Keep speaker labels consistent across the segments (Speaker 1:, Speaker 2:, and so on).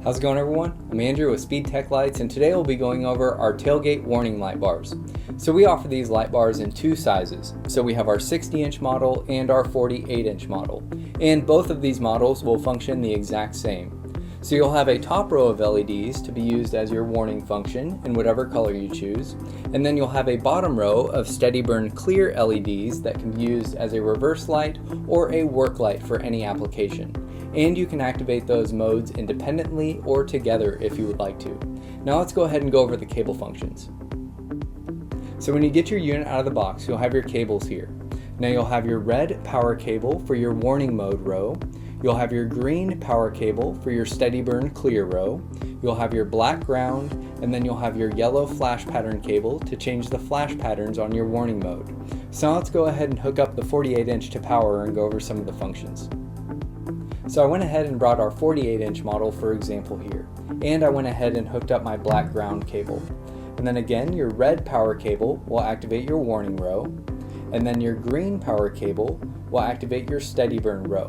Speaker 1: How's it going, everyone? I'm Andrew with SpeedTech Lights, and today we'll be going over our tailgate warning light bars. So we offer these light bars in two sizes. So we have our 60-inch model and our 48-inch model. And both of these models will function the exact same. So you'll have a top row of LEDs to be used as your warning function in whatever color you choose. And then you'll have a bottom row of steady burn clear LEDs that can be used as a reverse light or a work light for any application. And you can activate those modes independently or together if you would like to. Now let's go ahead and go over the cable functions. So when you get your unit out of the box, you'll have your cables here. Now you'll have your red power cable for your warning mode row. You'll have your green power cable for your steady burn clear row. You'll have your black ground, and then you'll have your yellow flash pattern cable to change the flash patterns on your warning mode. So now let's go ahead and hook up the 48-inch to power and go over some of the functions. So I went ahead and brought our 48-inch model for example here, and I went ahead and hooked up my black ground cable. And then again, your red power cable will activate your warning row, and then your green power cable will activate your steady burn row.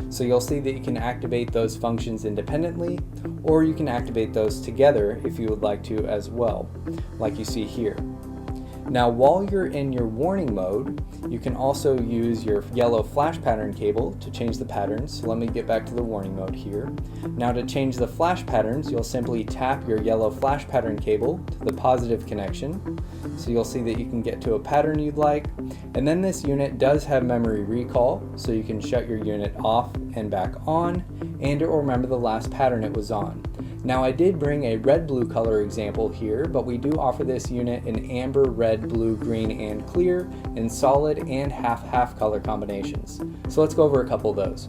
Speaker 1: So you'll see that you can activate those functions independently, or you can activate those together if you would like to as well, like you see here. Now while you're in your warning mode, you can also use your yellow flash pattern cable to change the patterns. So let me get back to the warning mode here. Now to change the flash patterns, you'll simply tap your yellow flash pattern cable to the positive connection. So you'll see that you can get to a pattern you'd like. And then this unit does have memory recall, so you can shut your unit off and back on, and it will remember the last pattern it was on. Now I did bring a red-blue color example here, but we do offer this unit in amber, red, blue, green, and clear in solid and half-half color combinations. So let's go over a couple of those.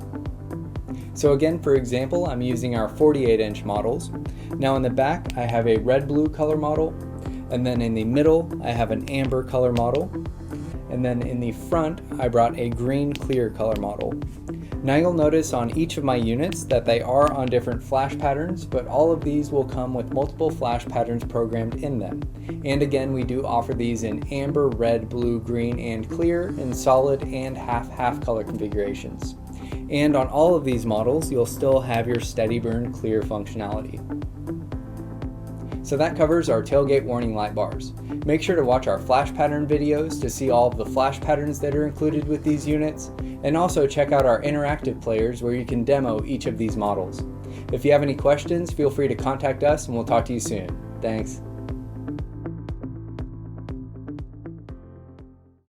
Speaker 1: So again, for example, I'm using our 48-inch models. Now in the back, I have a red-blue color model, and then in the middle, I have an amber color model, and then in the front, I brought a green clear color model. Now you'll notice on each of my units that they are on different flash patterns, but all of these will come with multiple flash patterns programmed in them. And again, we do offer these in amber, red, blue, green, and clear in solid and half-half color configurations. And on all of these models, you'll still have your steady burn clear functionality. So that covers our tailgate warning light bars. Make sure to watch our flash pattern videos to see all of the flash patterns that are included with these units, and also check out our interactive players where you can demo each of these models. If you have any questions, feel free to contact us and we'll talk to you soon. Thanks.